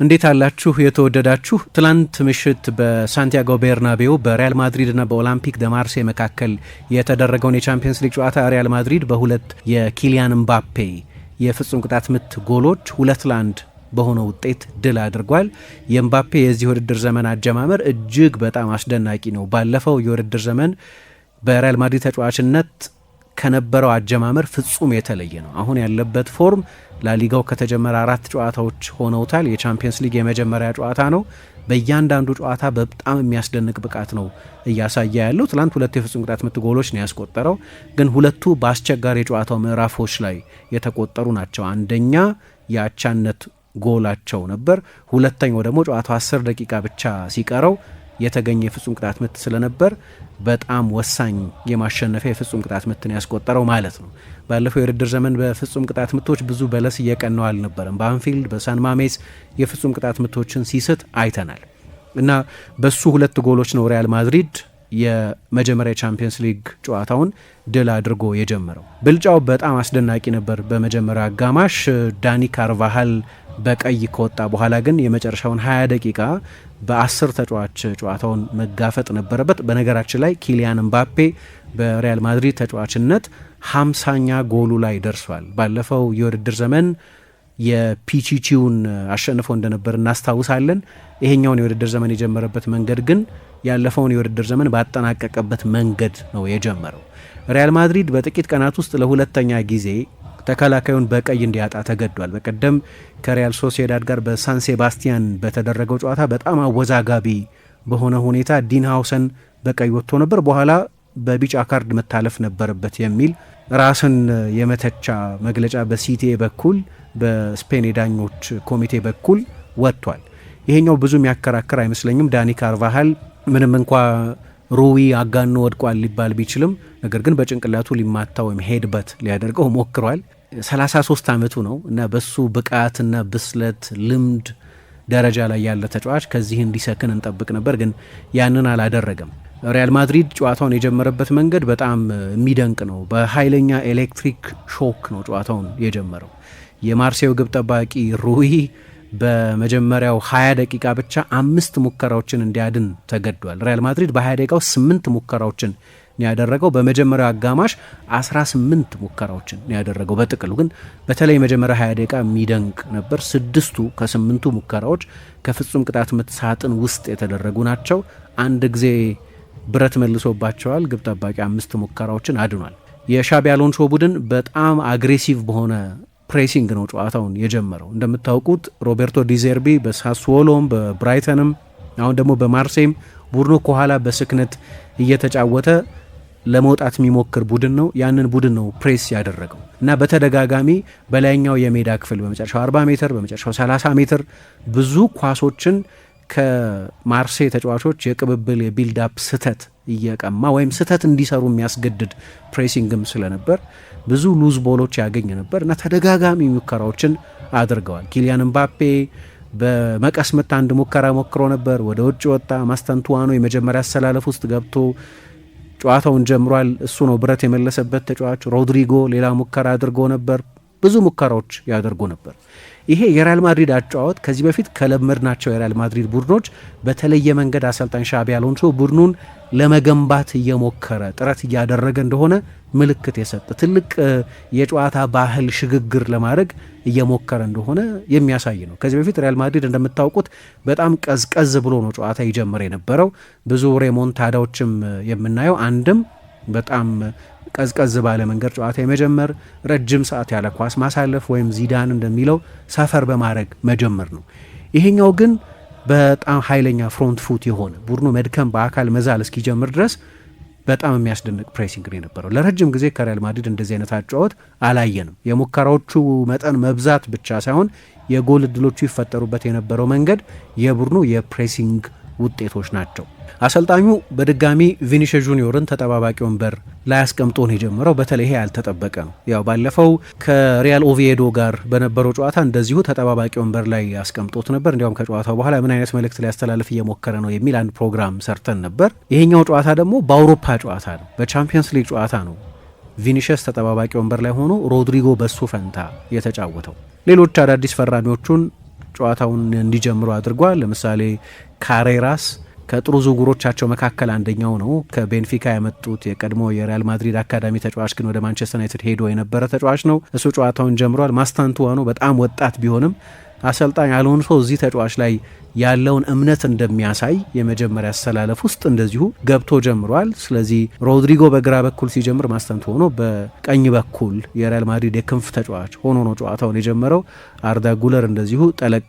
እንዴት አላችሁ የተወደዳችሁ? ትላንት ምሽት በሳንቲያጎ ቤርናቤው በሪያል ማድሪድ እና በኦላምፒክ ደ ማርሴይ መካከል የተደረገውን የቻምፒየንስ ሊግ ጨዋታ ሪያል ማድሪድ በሁለት የኪሊያን ምባፔ የፍጹም ቅጣት ምት ጎሎች 2-1 በሆነ ውጤት ድል አድርጓል። የምባፔ የዚህ ውድድር ዘመን አጀማመር እጅግ በጣም አስደናቂ ነው። ባለፈው የውድድር ዘመን በሪያል ማድሪድ ተጫዋችነት ከነበረው አጀማመር ፍጹም የተለየ ነው። አሁን ያለበት ፎርም ላሊጋው ከተጀመረ 4 ጨዋታዎች ሆነውታል። የቻምፒየንስ ሊግ የመጀመሪያ ጨዋታ ነው። በእያንዳንዱ ጨዋታ በጣም የሚያስደንቅ ብቃት ነው እያሳየ ያለው። ትላንት 2 የፍጹም ቅጣት ምት ጎሎች ነው ያስቆጠረው፣ ግን ሁለቱ በአስቸጋሪ የጨዋታው ምዕራፎች ላይ የተቆጠሩ ናቸው። አንደኛ የአቻነት ጎላቸው ነበር። ሁለተኛው ደግሞ ጨዋታው 10 ደቂቃ ብቻ ሲቀረው የተገኘ የፍጹም ቅጣት ምት ስለነበር በጣም ወሳኝ የማሸነፊያ የፍጹም ቅጣት ምትን ያስቆጠረው ማለት ነው። ባለፈው የውድድር ዘመን በፍጹም ቅጣት ምቶች ብዙ በለስ እየቀነው አልነበረም። በአንፊልድ በሳን ማሜስ የፍጹም ቅጣት ምቶችን ሲስት አይተናል እና በሱ 2 ጎሎች ነው ሪያል ማድሪድ የመጀመሪያ ቻምፒየንስ ሊግ ጨዋታውን ድል አድርጎ የጀመረው። ብልጫው በጣም አስደናቂ ነበር። በመጀመሪያ አጋማሽ ዳኒ ካርቫሃል በቀይ ከወጣ በኋላ ግን የመጨረሻውን 20 ደቂቃ በ10 ተጫዋች ጨዋታውን መጋፈጥ ነበረበት። በነገራችን ላይ ኪሊያን ምባፔ በሪያል ማድሪድ ተጫዋችነት 50ኛ ጎሉ ላይ ደርሷል። ባለፈው የውድድር ዘመን የፒቺቺውን አሸንፎ እንደነበር እናስታውሳለን። ይሄኛውን የውድድር ዘመን የጀመረበት መንገድ ግን ያለፈውን የውድድር ዘመን ባጠናቀቀበት መንገድ ነው የጀመረው። ሪያል ማድሪድ በጥቂት ቀናት ውስጥ ለሁለተኛ ጊዜ ተከላካዩን በቀይ እንዲያጣ ተገዷል። በቀደም ከሪያል ሶሲዳድ ጋር በሳን ሴባስቲያን በተደረገው ጨዋታ በጣም አወዛጋቢ በሆነ ሁኔታ ዲን ሃውሰን በቀይ ወጥቶ ነበር። በኋላ በቢጫ ካርድ መታለፍ ነበረበት የሚል ራስን የመተቻ መግለጫ በሲቲኤ በኩል በስፔን የዳኞች ኮሚቴ በኩል ወጥቷል። ይሄኛው ብዙ የሚያከራክር አይመስለኝም። ዳኒ ካርቫሃል ምንም እንኳ ሩዊ አጋኖ ወድቋል ሊባል ቢችልም ነገር ግን በጭንቅላቱ ሊማታ ወይም ሄድበት ሊያደርገው ሞክሯል። 33 ዓመቱ ነው እና በሱ ብቃትና ብስለት ልምድ ደረጃ ላይ ያለ ተጫዋች ከዚህ እንዲሰክን እንጠብቅ ነበር፣ ግን ያንን አላደረገም። ሪያል ማድሪድ ጨዋታውን የጀመረበት መንገድ በጣም የሚደንቅ ነው። በኃይለኛ ኤሌክትሪክ ሾክ ነው ጨዋታውን የጀመረው። የማርሴው ግብ ጠባቂ ሩይ በመጀመሪያው 20 ደቂቃ ብቻ 5 ሙከራዎችን እንዲያድን ተገዷል። ሪያል ማድሪድ በ20 ደቂቃ ውስጥ 8 ሙከራዎችን ያደረገው፣ በመጀመሪያው አጋማሽ 18 ሙከራዎችን ያደረገው። በጥቅሉ ግን በተለይ የመጀመሪያ 20 ደቂቃ የሚደንቅ ነበር። 6ቱ ከ8ቱ ሙከራዎች ከፍጹም ቅጣት ምት ሳጥን ውስጥ የተደረጉ ናቸው። አንድ ጊዜ ብረት መልሶባቸዋል። ግብ ጠባቂ 5 ሙከራዎችን አድኗል። የሻቢ አሎንሶ ቡድን በጣም አግሬሲቭ በሆነ ፕሬሲንግ ነው ጨዋታውን የጀመረው። እንደምታውቁት ሮቤርቶ ዲዘርቢ በሳስዎሎም በብራይተንም አሁን ደግሞ በማርሴይም ቡድኑ ከኋላ በስክነት እየተጫወተ ለመውጣት የሚሞክር ቡድን ነው። ያንን ቡድን ነው ፕሬስ ያደረገው እና በተደጋጋሚ በላይኛው የሜዳ ክፍል በመጨረሻው 40 ሜትር በመጨረሻው 30 ሜትር ብዙ ኳሶችን ከማርሴይ ተጫዋቾች የቅብብል የቢልዳፕ ስተት እየቀማ ወይም ስተት እንዲሰሩ የሚያስገድድ ፕሬሲንግም ስለነበር ብዙ ሉዝ ቦሎች ያገኝ ነበር እና ተደጋጋሚ ሙከራዎችን አድርገዋል። ኪሊያን ምባፔ በመቀስ ምት አንድ ሙከራ ሞክሮ ነበር፣ ወደ ውጭ ወጣ። ማስተንቱዋኖ የመጀመሪያ አሰላለፍ ውስጥ ገብቶ ጨዋታውን ጀምሯል። እሱ ነው ብረት የመለሰበት ተጫዋች። ሮድሪጎ ሌላ ሙከራ አድርጎ ነበር። ብዙ ሙከራዎች ያደርጉ ነበር። ይሄ የሪያል ማድሪድ አጫዋወት ከዚህ በፊት ከለመድናቸው የሪያል ማድሪድ ቡድኖች በተለየ መንገድ አሰልጣኝ ሻቢ አሎንሶ ቡድኑን ለመገንባት እየሞከረ ጥረት እያደረገ እንደሆነ ምልክት የሰጠ ትልቅ የጨዋታ ባህል ሽግግር ለማድረግ እየሞከረ እንደሆነ የሚያሳይ ነው። ከዚህ በፊት ሪያል ማድሪድ እንደምታውቁት በጣም ቀዝቀዝ ብሎ ነው ጨዋታ ይጀምር የነበረው። ብዙ ሬሞንታዳዎችም የምናየው አንድም በጣም ቀዝቀዝ ባለ መንገድ ጨዋታ የመጀመር፣ ረጅም ሰዓት ያለ ኳስ ማሳለፍ ወይም ዚዳን እንደሚለው ሰፈር በማድረግ መጀመር ነው። ይሄኛው ግን በጣም ኃይለኛ ፍሮንት ፉት የሆነ ቡድኑ መድከም በአካል መዛል እስኪጀምር ድረስ በጣም የሚያስደንቅ ፕሬሲንግ ነው የነበረው። ለረጅም ጊዜ ከሪያል ማድሪድ እንደዚህ አይነት አጫወት አላየንም። የሙከራዎቹ መጠን መብዛት ብቻ ሳይሆን የጎል እድሎቹ ይፈጠሩበት የነበረው መንገድ የቡድኑ የፕሬሲንግ ውጤቶች ናቸው። አሰልጣኙ በድጋሚ ቪኒሽስ ጁኒዮርን ተጠባባቂ ወንበር ላይ አስቀምጦ ነው የጀመረው። በተለይ ይሄ ያልተጠበቀ ነው። ያው ባለፈው ከሪያል ኦቪዬዶ ጋር በነበረው ጨዋታ እንደዚሁ ተጠባባቂ ወንበር ላይ አስቀምጦት ነበር። እንዲያውም ከጨዋታው በኋላ ምን አይነት መልእክት ሊያስተላልፍ እየሞከረ ነው የሚል አንድ ፕሮግራም ሰርተን ነበር። ይሄኛው ጨዋታ ደግሞ በአውሮፓ ጨዋታ ነው፣ በቻምፒየንስ ሊግ ጨዋታ ነው። ቪኒሽስ ተጠባባቂ ወንበር ላይ ሆኖ ሮድሪጎ በሱ ፈንታ የተጫወተው። ሌሎች አዳዲስ ፈራሚዎቹን ጨዋታውን እንዲጀምሩ አድርጓል። ለምሳሌ ካሬራስ ከጥሩ ዝውውሮቻቸው መካከል አንደኛው ነው። ከቤንፊካ ያመጡት የቀድሞ የሪያል ማድሪድ አካዳሚ ተጫዋች ግን ወደ ማንቸስተር ዩናይትድ ሄዶ የነበረ ተጫዋች ነው። እሱ ጨዋታውን ጀምሯል። ማስታንቱዋኑ በጣም ወጣት ቢሆንም አሰልጣኝ አሎንሶ እዚህ ተጫዋች ላይ ያለውን እምነት እንደሚያሳይ የመጀመሪያ አሰላለፍ ውስጥ እንደዚሁ ገብቶ ጀምሯል። ስለዚህ ሮድሪጎ በግራ በኩል ሲጀምር ማስታንቱዋኑ በቀኝ በኩል የሪያል ማድሪድ የክንፍ ተጫዋች ሆኖ ነው ጨዋታውን የጀመረው። አርዳ ጉለር እንደዚሁ ጠለቅ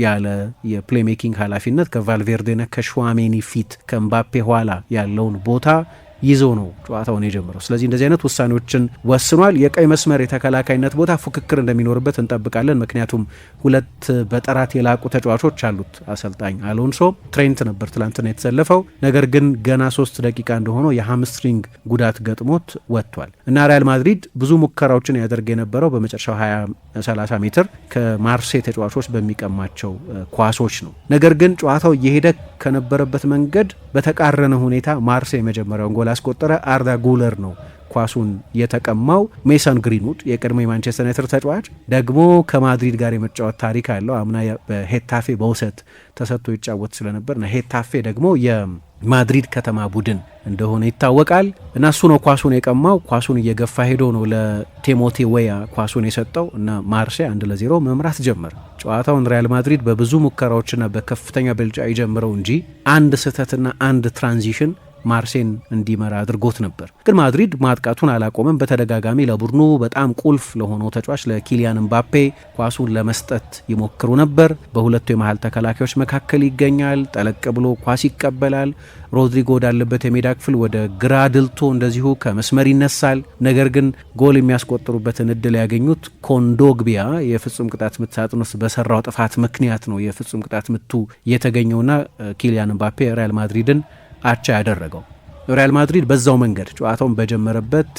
ያለ የፕሌሜኪንግ ኃላፊነት ከቫልቬርዴና ከሹዋሜኒ ፊት ከኤምባፔ ኋላ ያለውን ቦታ ይዞ ነው ጨዋታውን የጀመረው። ስለዚህ እንደዚህ አይነት ውሳኔዎችን ወስኗል። የቀይ መስመር የተከላካይነት ቦታ ፉክክር እንደሚኖርበት እንጠብቃለን። ምክንያቱም ሁለት በጥራት የላቁ ተጫዋቾች አሉት አሰልጣኝ አሎንሶ። ትሬንት ነበር ትላንትና የተሰለፈው፣ ነገር ግን ገና 3 ደቂቃ እንደሆነው የሃምስትሪንግ ጉዳት ገጥሞት ወጥቷል እና ሪያል ማድሪድ ብዙ ሙከራዎችን ያደርግ የነበረው በመጨረሻው 20-30 ሜትር ከማርሴይ ተጫዋቾች በሚቀማቸው ኳሶች ነው። ነገር ግን ጨዋታው እየሄደ ከነበረበት መንገድ በተቃረነ ሁኔታ ማርሴይ መጀመሪያውን ጎል አስቆጠረ። አርዳ ጉለር ነው ኳሱን የተቀማው። ሜሰን ግሪንውድ የቀድሞ የማንቸስተር ዩናይትድ ተጫዋች ደግሞ ከማድሪድ ጋር የመጫወት ታሪክ አለው። አምና በሄታፌ በውሰት ተሰጥቶ ይጫወት ስለነበር እና ሄታፌ ደግሞ የማድሪድ ከተማ ቡድን እንደሆነ ይታወቃል እና እሱ ነው ኳሱን የቀማው። ኳሱን እየገፋ ሄዶ ነው ለቲሞቴ ዌያ ኳሱን የሰጠው እና ማርሴይ 1-0 መምራት ጀመረ። ጨዋታውን ሪያል ማድሪድ በብዙ ሙከራዎችና በከፍተኛ ብልጫ ይጀምረው እንጂ አንድ ስህተትና አንድ ትራንዚሽን ማርሴይን እንዲመራ አድርጎት ነበር። ግን ማድሪድ ማጥቃቱን አላቆመም። በተደጋጋሚ ለቡድኑ በጣም ቁልፍ ለሆነው ተጫዋች ለኪሊያን ኤምባፔ ኳሱን ለመስጠት ይሞክሩ ነበር። በሁለቱ የመሀል ተከላካዮች መካከል ይገኛል። ጠለቅ ብሎ ኳስ ይቀበላል። ሮድሪጎ ወዳለበት የሜዳ ክፍል ወደ ግራ ድልቶ እንደዚሁ ከመስመር ይነሳል። ነገር ግን ጎል የሚያስቆጥሩበትን እድል ያገኙት ኮንዶግቢያ የፍጹም ቅጣት ምት ሳጥን ውስጥ በሰራው ጥፋት ምክንያት ነው የፍጹም ቅጣት ምቱ የተገኘውና ኪሊያን ኤምባፔ ሪያል ማድሪድን አቻ ያደረገው። ሪያል ማድሪድ በዛው መንገድ ጨዋታውን በጀመረበት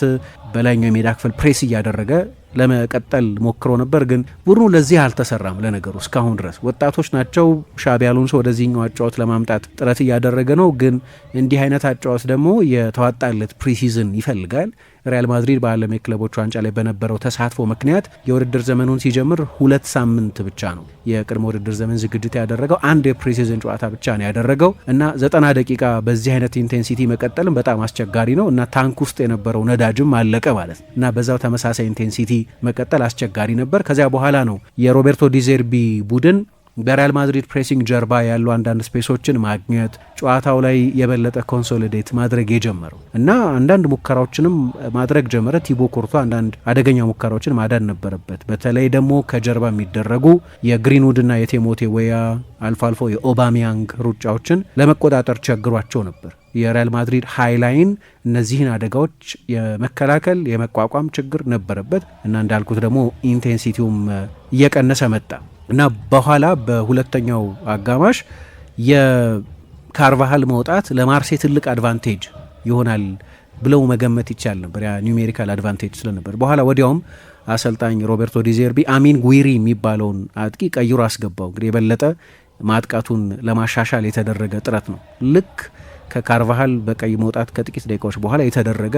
በላይኛው የሜዳ ክፍል ፕሬስ እያደረገ ለመቀጠል ሞክሮ ነበር። ግን ቡድኑ ለዚህ አልተሰራም። ለነገሩ እስካሁን ድረስ ወጣቶች ናቸው። ሻቢ አሎንሶ ወደዚህኛው አጫወት ለማምጣት ጥረት እያደረገ ነው። ግን እንዲህ አይነት አጫወት ደግሞ የተዋጣለት ፕሪሲዝን ይፈልጋል። ሪያል ማድሪድ በዓለም የክለቦች ዋንጫ ላይ በነበረው ተሳትፎ ምክንያት የውድድር ዘመኑን ሲጀምር 2 ሳምንት ብቻ ነው የቅድመ ውድድር ዘመን ዝግጅት ያደረገው። አንድ የፕሪሲዝን ጨዋታ ብቻ ነው ያደረገው እና 90 ደቂቃ በዚህ አይነት ኢንቴንሲቲ መቀጠልም በጣም አስቸጋሪ ነው እና ታንክ ውስጥ የነበረው ነዳጅም አለቀ ማለት ነው እና በዛው ተመሳሳይ ኢንቴንሲቲ መቀጠል አስቸጋሪ ነበር። ከዚያ በኋላ ነው የሮቤርቶ ዲዘርቢ ቡድን በሪያል ማድሪድ ፕሬሲንግ ጀርባ ያሉ አንዳንድ ስፔሶችን ማግኘት፣ ጨዋታው ላይ የበለጠ ኮንሶሊዴት ማድረግ የጀመረው እና አንዳንድ ሙከራዎችንም ማድረግ ጀመረ። ቲቦ ኮርቶ አንዳንድ አደገኛ ሙከራዎችን ማዳን ነበረበት። በተለይ ደግሞ ከጀርባ የሚደረጉ የግሪንውድና የቲሞቴ ዌያ አልፎ አልፎ የኦባሚያንግ ሩጫዎችን ለመቆጣጠር ቸግሯቸው ነበር። የሪያል ማድሪድ ሃይላይን እነዚህን አደጋዎች የመከላከል የመቋቋም ችግር ነበረበት እና እንዳልኩት ደግሞ ኢንቴንሲቲውም እየቀነሰ መጣ እና በኋላ በሁለተኛው አጋማሽ የካርቫሃል መውጣት ለማርሴይ ትልቅ አድቫንቴጅ ይሆናል ብለው መገመት ይቻል ነበር። ያ ኒውሜሪካል አድቫንቴጅ ስለነበር በኋላ ወዲያውም አሰልጣኝ ሮቤርቶ ዲዘርቢ አሚን ጉይሪ የሚባለውን አጥቂ ቀይሮ አስገባው። እንግዲህ የበለጠ ማጥቃቱን ለማሻሻል የተደረገ ጥረት ነው። ልክ ከካርቫሃል በቀይ መውጣት ከጥቂት ደቂቃዎች በኋላ የተደረገ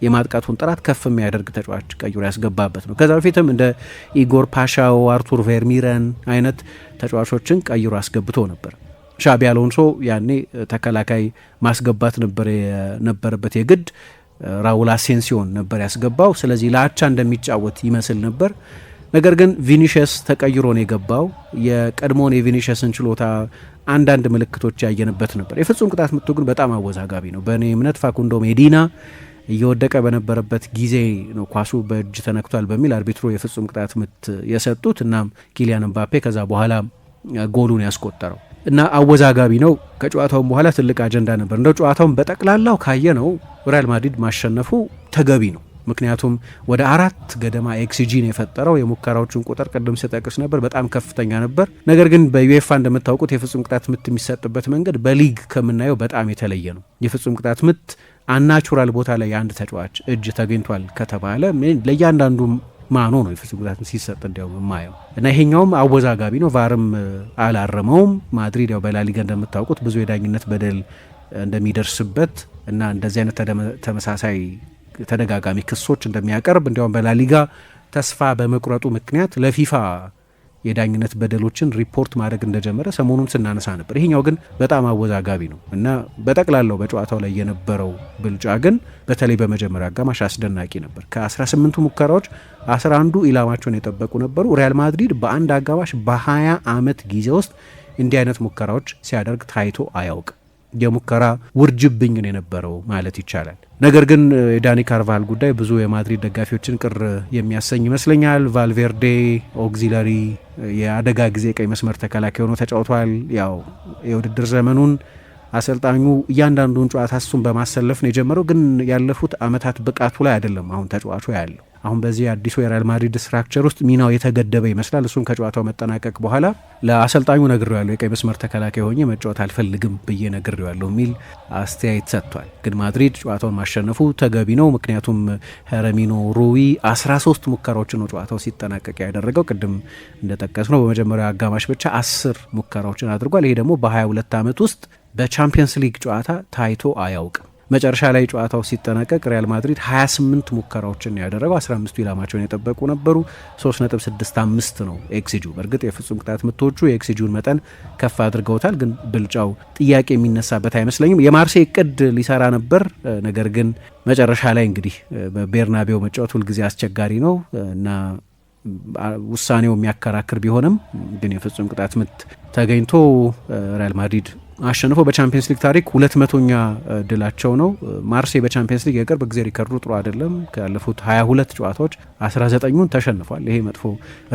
የማጥቃቱን ጥራት ከፍ የሚያደርግ ተጫዋች ቀይሮ ያስገባበት ነው። ከዛ በፊትም እንደ ኢጎር ፓሻው፣ አርቱር ቬርሚረን አይነት ተጫዋቾችን ቀይሮ አስገብቶ ነበር። ሻቢ አሎንሶ ያኔ ተከላካይ ማስገባት ነበረበት የግድ ራውል አሴንሲዮን ነበር ያስገባው። ስለዚህ ለአቻ እንደሚጫወት ይመስል ነበር። ነገር ግን ቪኒሽስ ተቀይሮ ነው የገባው። የቀድሞውን የቪኒሽስን ችሎታ አንዳንድ ምልክቶች ያየንበት ነበር። የፍጹም ቅጣት ምቱ ግን በጣም አወዛጋቢ ነው። በእኔ እምነት ፋኩንዶ ሜዲና እየወደቀ በነበረበት ጊዜ ነው ኳሱ በእጅ ተነክቷል በሚል አርቢትሮ የፍጹም ቅጣት ምት የሰጡት እና ኪሊያን ኤምባፔ ከዛ በኋላ ጎሉን ያስቆጠረው እና አወዛጋቢ ነው። ከጨዋታውም በኋላ ትልቅ አጀንዳ ነበር። እንደው ጨዋታውን በጠቅላላው ካየ ነው ሪያል ማድሪድ ማሸነፉ ተገቢ ነው። ምክንያቱም ወደ 4 ገደማ ኤክስጂን የፈጠረው የሙከራዎቹን ቁጥር ቅድም ስጠቅስ ነበር በጣም ከፍተኛ ነበር። ነገር ግን በዩኤፋ እንደምታውቁት የፍጹም ቅጣት ምት የሚሰጥበት መንገድ በሊግ ከምናየው በጣም የተለየ ነው። የፍጹም ቅጣት ምት አናቹራል ቦታ ላይ የአንድ ተጫዋች እጅ ተገኝቷል ከተባለ ለእያንዳንዱ ማኖ ነው የፍጹም ቅጣት ሲሰጥ እንዲያው የማየው እና ይሄኛውም አወዛጋቢ ነው። ቫርም አላረመውም። ማድሪድ ያው በላሊጋ እንደምታውቁት ብዙ የዳኝነት በደል እንደሚደርስበት እና እንደዚህ አይነት ተመሳሳይ ተደጋጋሚ ክሶች እንደሚያቀርብ እንዲያውም በላሊጋ ተስፋ በመቁረጡ ምክንያት ለፊፋ የዳኝነት በደሎችን ሪፖርት ማድረግ እንደጀመረ ሰሞኑን ስናነሳ ነበር። ይሄኛው ግን በጣም አወዛጋቢ ነው እና በጠቅላላው በጨዋታው ላይ የነበረው ብልጫ ግን በተለይ በመጀመሪያ አጋማሽ አስደናቂ ነበር። ከ18ቱ ሙከራዎች 11ዱ ኢላማቸውን የጠበቁ ነበሩ። ሪያል ማድሪድ በአንድ አጋማሽ በ20 ዓመት ጊዜ ውስጥ እንዲህ አይነት ሙከራዎች ሲያደርግ ታይቶ አያውቅም። የሙከራ ውርጅብኝ ነው የነበረው ማለት ይቻላል። ነገር ግን የዳኒ ካርቫል ጉዳይ ብዙ የማድሪድ ደጋፊዎችን ቅር የሚያሰኝ ይመስለኛል። ቫልቬርዴ ኦግዚለሪ የአደጋ ጊዜ ቀይ መስመር ተከላካይ ሆኖ ተጫውቷል። ያው የውድድር ዘመኑን አሰልጣኙ እያንዳንዱን ጨዋታ እሱን በማሰለፍ ነው የጀመረው። ግን ያለፉት አመታት ብቃቱ ላይ አይደለም አሁን ተጫዋቹ ያለው። አሁን በዚህ አዲሱ የሪያል ማድሪድ ስትራክቸር ውስጥ ሚናው የተገደበ ይመስላል። እሱም ከጨዋታው መጠናቀቅ በኋላ ለአሰልጣኙ ነግሬዋለሁ፣ የቀይ መስመር ተከላካይ ሆኜ መጫወት አልፈልግም ብዬ ነግሬዋለሁ የሚል አስተያየት ሰጥቷል። ግን ማድሪድ ጨዋታውን ማሸነፉ ተገቢ ነው። ምክንያቱም ሄረሚኖ ሩዊ 13 ሙከራዎችን ነው ጨዋታው ሲጠናቀቅ ያደረገው። ቅድም እንደጠቀስ ነው በመጀመሪያው አጋማሽ ብቻ 10 ሙከራዎችን አድርጓል። ይሄ ደግሞ በ22 ዓመት ውስጥ በቻምፒየንስ ሊግ ጨዋታ ታይቶ አያውቅም። መጨረሻ ላይ ጨዋታው ሲጠናቀቅ ሪያል ማድሪድ 28 ሙከራዎችን ያደረገው 15ቱ ኢላማቸውን የጠበቁ ነበሩ። 3.65 ነው ኤክስጂው። በእርግጥ የፍጹም ቅጣት ምቶቹ የኤክስጂውን መጠን ከፍ አድርገውታል፣ ግን ብልጫው ጥያቄ የሚነሳበት አይመስለኝም። የማርሴይ እቅድ ሊሰራ ነበር፣ ነገር ግን መጨረሻ ላይ እንግዲህ በቤርናቤው መጫወት ሁልጊዜ አስቸጋሪ ነው እና ውሳኔው የሚያከራክር ቢሆንም ግን የፍጹም ቅጣት ምት ተገኝቶ ሪያል ማድሪድ አሸንፎ በቻምፒየንስ ሊግ ታሪክ 200ኛ ድላቸው ነው። ማርሴይ በቻምፒየንስ ሊግ የቅርብ ጊዜ ሪከርዱ ጥሩ አይደለም። ካለፉት 22 ጨዋታዎች 19ኙን ተሸንፏል። ይሄ መጥፎ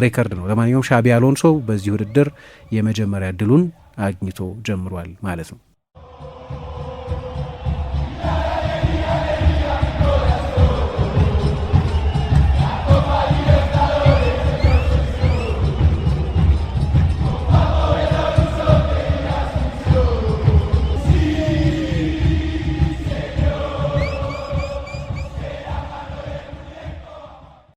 ሪከርድ ነው። ለማንኛውም ሻቢ አሎንሶ በዚህ ውድድር የመጀመሪያ ድሉን አግኝቶ ጀምሯል ማለት ነው።